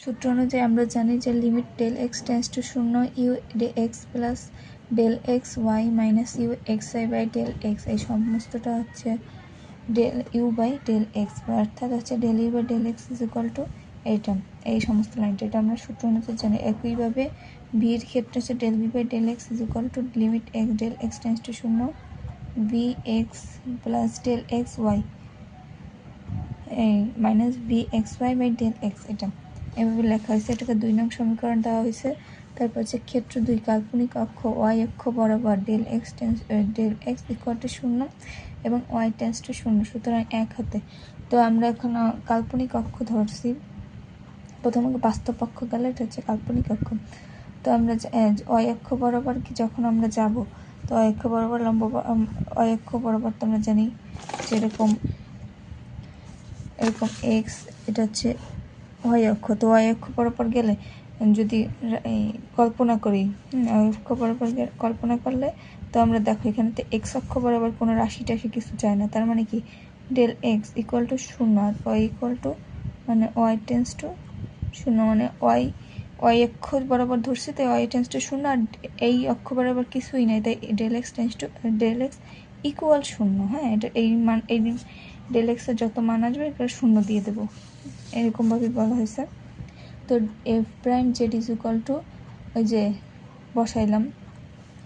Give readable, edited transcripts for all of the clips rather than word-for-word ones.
সূত্র অনুযায়ী আমরা জানি যে limit del x tends to 0 u del x plus del x y minus u x y by del x, এই সমস্তটা হচ্ছে del u by del x, অর্থাৎ হচ্ছে del u by del x is equal to এইটা, এই সমস্ত লাইনটা, এটা আমরা সূত্র অনুযায়ী জানি। একইভাবে বির ক্ষেত্রে হচ্ছে del v by del x is equal to limit x del x tends to 0 v x plus del x y minus v x y by del x, এটা এভাবে লেখা হয়েছে। এটাকে 2 নং সমীকরণ দেওয়া হয়েছে। তারপর হচ্ছে ক্ষেত্র 2 কাল্পনিক অক্ষ ওয়াই অক্ষ বরাবর ডেল এক্স ইকুয়াল টু 0 এবং ওয়াই টেন্স টু 0, সুতরাং 1 হাতে। তো আমরা এখন কাল্পনিক অক্ষ ধরছি, প্রথমে বাস্তব অক্ষ গেলে এটা হচ্ছে কাল্পনিক অক্ষ। তো আমরা ওয়াই অক্ষ বরাবর কি যখন আমরা যাব, তো ওয়াই অক্ষ বরাবর ওয়াই অক্ষ বরাবর তো আমরা জানি যেরকম এরকম এক্স, এটা হচ্ছে ওয়াই অক্ষ। তো ওয়াই অক্ষ বরাবর গেলে যদি কল্পনা করি, ওয়াই অক্ষ বরাবর কল্পনা করলে তো আমরা দেখো এখানে তো এক্স অক্ষ বরাবর কোনো রাশি টাশি কিছু চায় না, তার মানে কি ডেল এক্স ইকুয়াল টু 0 আর ওয়াই ইকুয়াল টু মানে ওয়াই টেন্স টু 0, মানে ওয়াই অক্ষ বরাবর ধরছি তাই ওয়াই টেন্স টু 0 আর এই অক্ষ বরাবর কিছুই নাই, তাই del x tends to del x equal 0। হ্যাঁ, এটা এই মান, এই ডেল এক্সের যত মান আসবে এটা 0 দিয়ে দেবো, এরকমভাবে বলা হয়েছে। তো F prime z is equal two ওই যে বসাইলাম,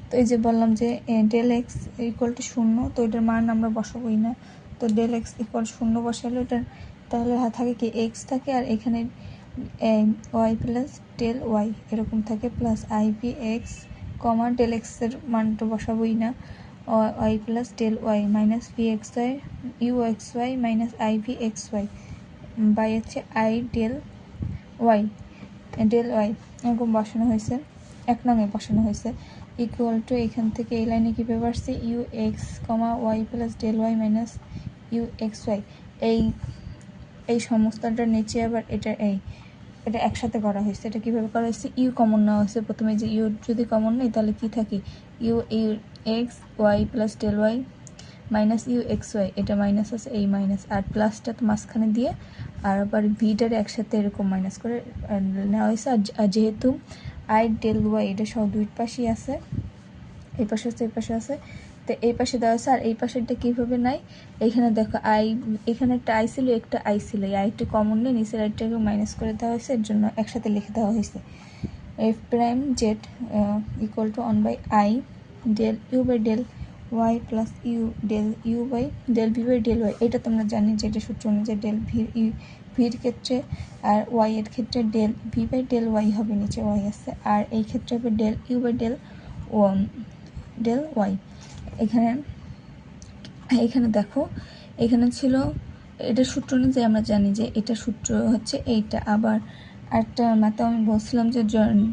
তো এই যে বললাম যে ডেল এক্স ইকুয়াল টু 0, তো এটার মান আমরা বসাবোই না। তো ডেল এক্স ইকুয়াল 0 বসাইলে ওটার তাহলে থাকে কি এক্স থাকে আর এখানে ওয়াই প্লাস ডেল ওয়াই এরকম থাকে, plus i v x comma del এক্সের মানটা বসাবোই না, y plus del y minus v x y u x y minus i v x y by হচ্ছে আই ডেল ওয়াই এরকম বসানো হয়েছে, 1 নঙে বসানো হয়েছে। ইকুয়াল টু এখান থেকে এই লাইনে কীভাবে আসছে u x comma y plus del y minus u x y, এই সমস্তটার নিচে আবার এটা একসাথে করা হয়েছে। এটা কীভাবে করা হয়েছে, ইউ কমন নেওয়া হয়েছে প্রথমে, যে ইউ যদি কমন নেই তাহলে কি থাকে u x y plus del y minus u x y, এটা মাইনাস আছে এই মাইনাস, আর প্লাসটা তো মাঝখানে দিয়ে আর আবার ভিটার একসাথে এরকম মাইনাস করে নেওয়া হয়েছে। আর যেহেতু আই ডেল ওয়াই এটা সব দুই পাশেই আছে, এই পাশে আছে এই পাশে আছে, তো এই পাশে দেওয়া হয়েছে। আর এই পাশেরটা কীভাবে নাই, এইখানে দেখো এখানে একটা আই ছিল একটা আই ছিল, এই আইটা কমন নেই, নিচের আইটাকে মাইনাস করে দেওয়া হয়েছে, এর জন্য একসাথে লিখে দেওয়া হয়েছে f prime z equal to 1 by i del u by del y plus del u by del v by del y. এটা তোমরা জানি যে এটা সূত্র অনুযায়ী ডেল ভির ক্ষেত্রে আর ওয়াই এর ক্ষেত্রে del v by del y হবে, নিচে ওয়াই আছে, আর এই ক্ষেত্রে হবে del u by del y. এখানে দেখো এখানে ছিল এটা সূত্র অনুযায়ী আমরা জানি যে এটা সূত্র হচ্ছে এইটা। আবার একটা মাত্রা আমি বলছিলাম যে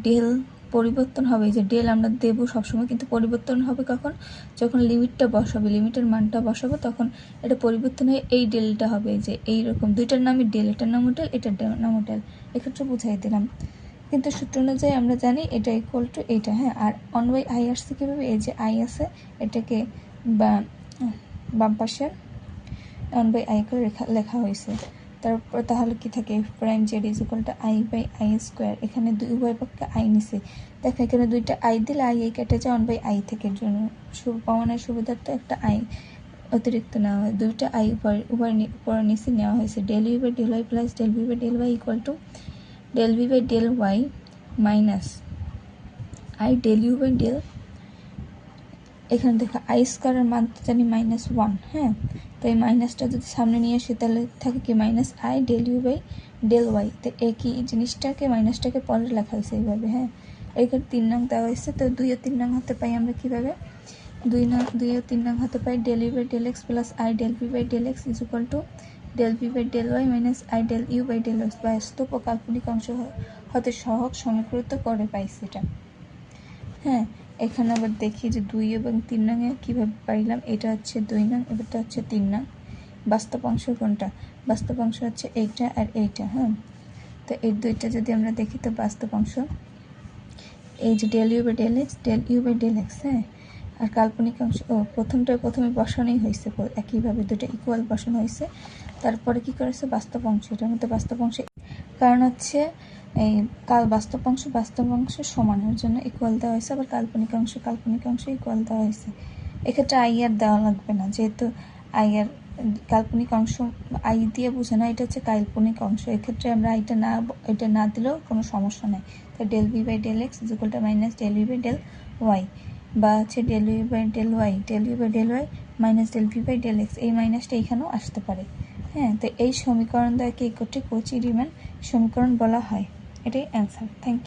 ডেল পরিবর্তন হবে, যে ডেল আমরা দেবো সবসময়, কিন্তু পরিবর্তন হবে কখন, যখন লিমিটটা বসাবে, লিমিটের মানটা বসাবো তখন এটা পরিবর্তন হয়ে এই ডেলটা হবে, যে এইরকম দুইটার নামই ডেল, এটার নামও ডেল এটার নামও ডেল, এক্ষেত্রে বুঝাই দিলাম। কিন্তু সূত্র অনুযায়ী আমরা জানি এটা ইকুয়াল টু এইটা। হ্যাঁ, আর 1 বাই আই আসছে কীভাবে, এই যে আই আছে এটাকে বাম পাশে 1 বাই আই করে লেখা হয়েছে। তারপর তাহলে কি থাকে f prime z is equal to i by i square, এখানে উভয় পক্ষে আই নিছে, দেখো এখানে দুইটা আই দিলে আই কেটে যায় 1 বাই আই থেকে, জন্য প্রমাণের সুবিধার্থে একটা আই অতিরিক্ত নেওয়া হয়, দুইটা আই উপরে নিচে নেওয়া হয়েছে। Del u by del y plus del v by del y equal to del v by del y minus i del u by del, এখানে দেখো আই স্কোয়ারের মান তো জানি -1। হ্যাঁ, তো এই মাইনাসটা যদি সামনে নিয়ে আসি তাহলে থাকে কি minus i del u by del y, তো একই জিনিসটাকে মাইনাসটাকে পরে লেখা হয়েছে এইভাবে। হ্যাঁ, এইখানে 3 নং দেওয়া হয়েছে, তো 2 ও 3 নং হাতে পাই আমরা কীভাবে, 2 ও 3 নং হাতে পাই del u by del x plus i del v by del x is equal to del v by del y minus i del u by del x, বাস্তব ও কাল্পনিক অংশ হতে সহগ সমীকৃত করে পাইছি এটা। হ্যাঁ, এখানে আবার দেখি যে 2 এবং 3 নঙে কীভাবে পাইলাম, এটা হচ্ছে 2 নং, এবারটা হচ্ছে 3 নং। বাস্তব অংশ কোনটা, বাস্তব অংশ হচ্ছে এইটা আর এইটা। হ্যাঁ, তো এই দুইটা যদি আমরা দেখি তো বাস্তব অংশ এই যে del u by del x del u by del x. হ্যাঁ, আর কাল্পনিক অংশ প্রথমে বসানোই হয়েছে, একইভাবে দুটো ইকুয়াল বসানো হয়েছে, তারপরে কি করেছে বাস্তব অংশ, এটার মধ্যে বাস্তব অংশ, কারণ হচ্ছে এই বাস্তব অংশ সমানের জন্য ইকুয়াল দেওয়া হয়েছে, আবার কাল্পনিক অংশ ইকুয়াল দেওয়া হয়েছে। এক্ষেত্রে আই আর দেওয়া লাগবে না, যেহেতু আই আর কাল্পনিক অংশ আই দিয়ে বুঝে না, এটা হচ্ছে কাল্পনিক অংশ। এক্ষেত্রে আমরা এটা না দিলেও কোনো সমস্যা নেই। তো del v by del x is equal to minus del v by del y, বা হচ্ছে del v by del y minus del v by del x, এই মাইনাসটা এখানেও আসতে পারে। হ্যাঁ, তো এই সমীকরণ দ্বারা কি কৌচি রিমান সমীকরণ বলা হয়। এটাই অ্যান্সার। Thank you.